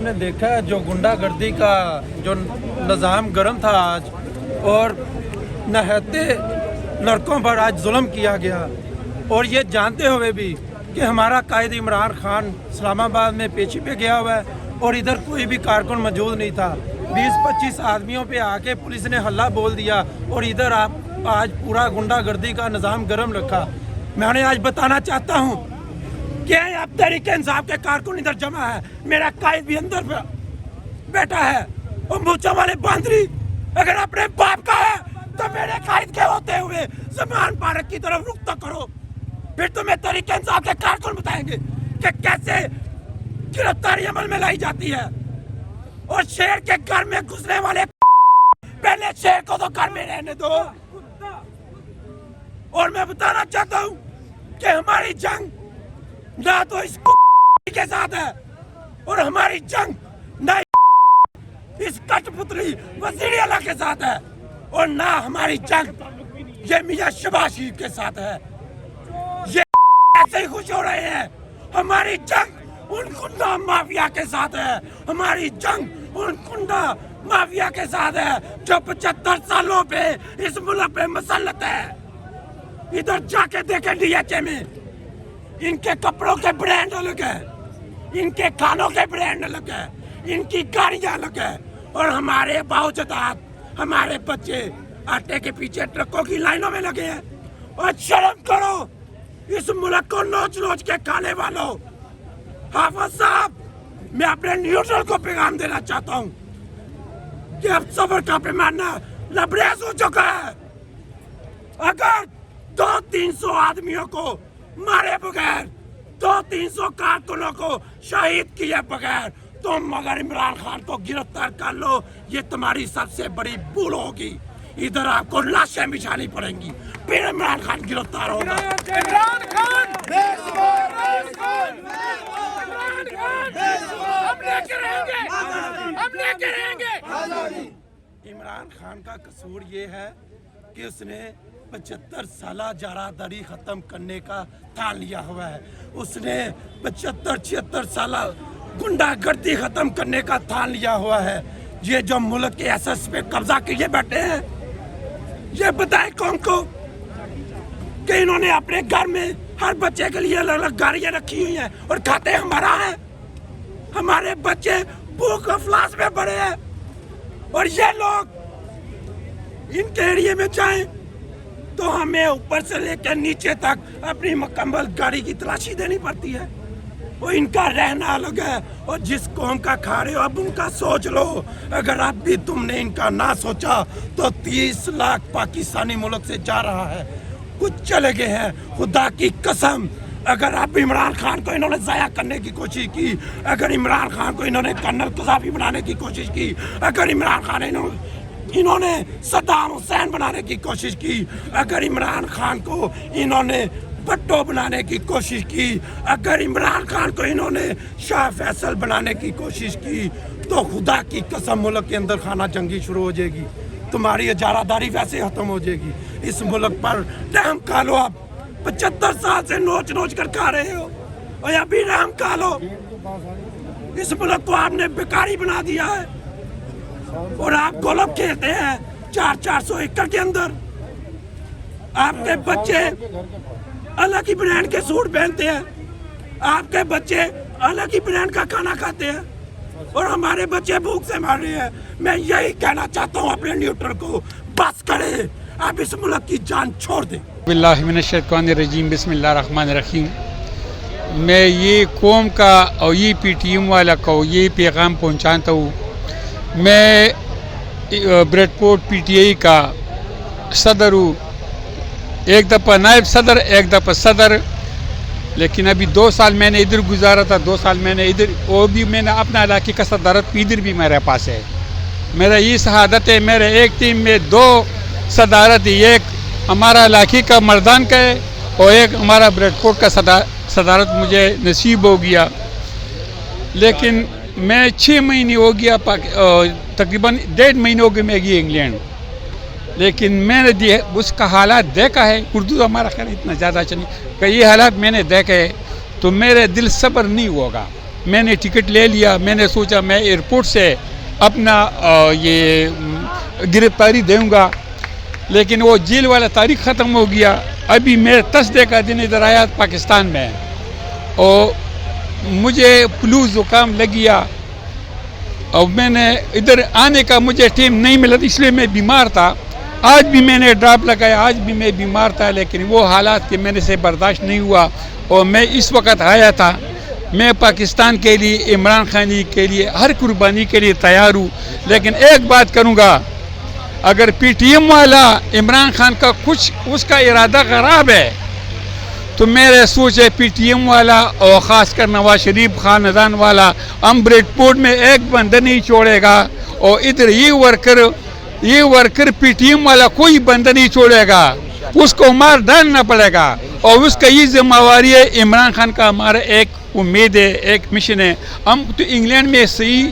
نے دیکھا ہے جو گنڈا گردی کا جو نظام گرم تھا آج، اور نہتے لڑکوں پر آج ظلم کیا گیا، اور یہ جانتے ہوئے بھی کہ ہمارا قائد عمران خان اسلام آباد میں پیشی پہ گیا ہوا ہے اور ادھر کوئی بھی کارکن موجود نہیں تھا، 20-25 آدمیوں پہ آ کے پولیس نے حلہ بول دیا اور ادھر آپ آج پورا گنڈا گردی کا نظام گرم رکھا۔ میں انہیں آج بتانا چاہتا ہوں کہ اب تحریک انصاف کے کارکن ادھر جمع ہے، میرا قائد بھی اندر بیٹھا ہے، اور مونچھوں والے باندری اگر اپنے باپ کا ہے تو میرے قائد کے ہوتے ہوئے زمان پارک کی طرف رخ تو کرو، پھر تمہیں تحریک انصاف کے کارکن بتائیں گے کہ کیسے گرفتاری عمل میں لائی جاتی ہے۔ اور شیر کے گھر میں گھسنے والے پہلے شیر کو تو گھر میں رہنے دو۔ اور میں بتانا چاہتا ہوں کہ ہماری جنگ نہ تو اس کے ساتھ ہے، اور ہماری جنگ نہ اس کٹ پتلی وزیر اعلیٰ کے ساتھ ہے، اور نہ ہماری جنگ یہ میاں شہباز شریف کے ساتھ ہے۔ یہ ایسے ہی خوش ہو رہے ہیں، ہماری جنگ ان گنڈا مافیا کے ساتھ ہے، ہماری جنگ ان گنڈا مافیا کے ساتھ ہے جو 75 سالوں پہ اس ملک پہ مسلط ہے۔ ادھر جا کے دیکھیں ڈی ایچ اے میں ان کے کپڑوں کے برانڈ الگ ہے، ان کے کھانوں کے برانڈ الگ ہے، ان کی گاڑیاں الگ ہے، اور ہمارے باوجدات ہمارے بچے آٹے کے پیچھے ٹرکوں کی لائنوں میں لگے ہیں۔ اور شرم کرو اس ملک کو نوچ نوچ کے کھانے والوں۔ حافظ صاحب، میں اپنے نیوٹرل کو پیغام دینا چاہتا ہوں کہ اب صبر کا پیمانہ لبریز ہو چکا ہے۔ اگر 200-300 آدمیوں کو مارے بغیر، 200-300 کارکنوں کو شہید کیے بغیر تم اگر عمران خان کو گرفتار کر لو، یہ تمہاری سب سے بڑی بھول ہوگی۔ ادھر آپ کو لاشیں بچھانی پڑیں گی، پھر عمران خان گرفتار ہوگا۔ عمران خان ہم لے کے رہیں گے۔ عمران خان کا قصور یہ ہے کہ اس نے 75 سالہ جارحداری ختم کرنے کا ٹھان لیا ہوا ہے، اس نے 75-76 سالہ گنڈا گردی ختم کرنے کا ٹھان لیا ہوا ہے۔ یہ جو ملک کے ایسس پہ قبضہ کیے بیٹھے ہیں، یہ بتائیں کون کو کہ انہوں نے اپنے گھر میں ہر بچے کے لیے الگ الگ گاڑیاں رکھی ہوئی ہیں اور کھاتے ہمارا ہے۔ ہمارے بچے بھوک افلاس میں پڑے ہیں، اور یہ لوگ ان کے ایریے میں جائیں تو ہمیں اوپر سے لے کر نیچے تک اپنی مکمل گاڑی کی تلاشی دینی پڑتی ہے۔ وہ ان کا رہنا الگ ہے، اور جس قوم کا کھا رہے ہو اب ان کا سوچ لو۔ اگر اب بھی تم نے ان کا نہ سوچا تو 30 لاکھ پاکستانی ملک سے جا رہا ہے، کچھ چلے گئے ہیں۔ خدا کی قسم، اگر اب عمران خان کو انہوں نے ضائع کرنے کی کوشش کی، اگر عمران خان کو انہوں نے کرنل قذافی بنانے کی کوشش کی، اگر عمران خان انہوں نے صدام حسین بنانے کی کوشش کی، اگر عمران خان کو انہوں نے بٹو بنانے کی کوشش کی، اگر عمران خان کو انہوں نے شاہ فیصل بنانے کی کوشش کی، تو خدا کی قسم ملک کے اندر خانہ جنگی شروع ہو جائے گی، تمہاری اجارہ داری ویسے ختم ہو جائے گی۔ اس ملک پر رحم کھا لو، اب 75 سال سے نوچ نوچ کر کھا رہے ہو، اور ابھی رحم کھا لو۔ اس ملک کو آپ نے بیکاری بنا دیا ہے، اور آپ گولف کھیلتے ہیں 400 ایکڑ کے اندر۔ آپ کے بچے الگ ہی برانڈ کے سوٹ پہنتے ہیں، آپ کے بچے الگ ہی برانڈ کا کھانا کھاتے ہیں، اور ہمارے بچے بھوک سے مر رہے ہیں۔ میں یہی کہنا چاہتا ہوں اپنے نیوٹرل کو، بس کرے، آپ اس ملک کی جان چھوڑ دیں۔ باللہ من الشیطان الرجیم، بسم اللہ الرحمن الرحیم۔ میں یہ قوم کا اور یہ پی ٹی ایم والا کو یہ پیغام پہنچاتا ہوں۔ میں بریڈ پورٹ پی ٹی آئی کا صدر ہوں، ایک دفعہ نائب صدر، ایک دفعہ صدر، لیکن ابھی 2 سال میں نے ادھر گزارا تھا، 2 سال میں نے ادھر، اور بھی میں نے اپنا علاقے کا صدارت ادھر بھی میرے پاس ہے۔ میرا یہ شہادت ہے، میرے ایک ٹیم میں 2 صدارت، ایک ہمارا علاقے کا مردان کا ہے اور ایک ہمارا بریڈ پورٹ کا صدارت مجھے نصیب ہو گیا۔ لیکن میں 6 مہینے ہو گیا، تقریباً 1.5 مہینے ہو گئے میں گئی انگلینڈ، لیکن میں نے اس کا حالات دیکھا ہے۔ اردو ہمارا خیر اتنا زیادہ اچھا نہیں کہ یہ حالات میں نے دیکھے، تو میرے دل صبر نہیں ہوگا۔ میں نے ٹکٹ لے لیا. میں نے سوچا میں ایئرپورٹ سے اپنا یہ گرفتاری دوں گا, لیکن وہ جیل والا تاریخ ختم ہو گیا. ابھی میں 10 کا دن ادھر آیا پاکستان میں, اور مجھے فلو زکام لگ گیا, اور میں نے ادھر آنے کا مجھے ٹائم نہیں ملا, اس لیے میں بیمار تھا. آج بھی میں نے ڈراپ لگایا, آج بھی میں بیمار تھا, لیکن وہ حالات کے میرے سے برداشت نہیں ہوا, اور میں اس وقت آیا تھا. میں پاکستان کے لیے, عمران خان جی کے لیے ہر قربانی کے لیے تیار ہوں. لیکن ایک بات کروں گا, اگر پی ٹی ایم والا عمران خان کا کچھ اس کا ارادہ خراب ہے تو میرے سوچ ہے پی ٹی ایم والا اور خاص کر نواز شریف خاندان والا امبریڈ پورٹ میں ایک بندہ نہیں چھوڑے گا, اور ادھر یہ ورکر پی ٹی ایم والا کوئی بندہ نہیں چھوڑے گا, اس کو مار ڈالنا پڑے گا. اور اس کا یہ ذمہ داری ہے. عمران خان کا ہمارا ایک امید ہے, ایک مشن ہے. ہم تو انگلینڈ میں صحیح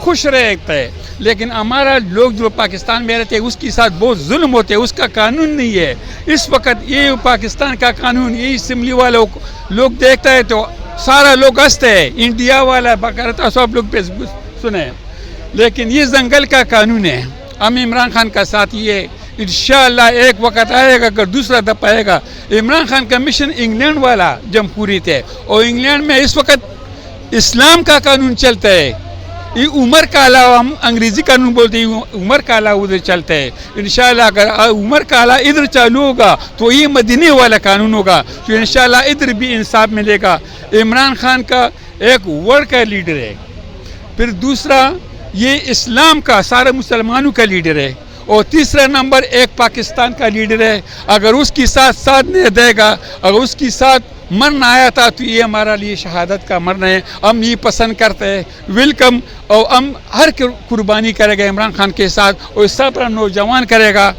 خوش رہتے ہیں, لیکن ہمارا لوگ جو پاکستان میں رہتے ہیں اس کے ساتھ بہت ظلم ہوتے ہیں. اس کا قانون نہیں ہے اس وقت. یہ پاکستان کا قانون یہ اسمبلی والوں لوگ دیکھتا ہے تو سارا لوگ ہنستے ہیں, انڈیا والا باقاعدہ سب لوگ پہ سنے, لیکن یہ جنگل کا قانون ہے. ہم عمران خان کا ساتھ یہ انشاءاللہ ایک وقت آئے گا, اگر دوسرا دفعہ آئے گا. عمران خان کا مشن انگلینڈ والا جمہوریت ہے, اور انگلینڈ میں اس وقت اسلام کا قانون چلتا ہے. یہ عمر کا علاوہ ہم انگریزی قانون بولتے ہیں, عمر کا علاوہ ادھر چلتا ہے. انشاءاللہ اگر عمر کا علاوہ ادھر چالو ہوگا تو یہ مدینے والا قانون ہوگا, تو انشاءاللہ ادھر بھی انصاف ملے گا. عمران خان کا ایک ورلڈ کا لیڈر ہے, پھر دوسرا یہ اسلام کا سارے مسلمانوں کا لیڈر ہے, اور تیسرا نمبر ایک پاکستان کا لیڈر ہے. اگر اس کی ساتھ نہیں دے گا, اگر اس کی ساتھ مرنا آیا تھا تو یہ ہمارا لیے شہادت کا مرنا ہے. ہم یہ پسند کرتے ہیں, ویلکم, اور ہم ہر قربانی کرے گا عمران خان کے ساتھ, اور اس طرح نوجوان کرے گا.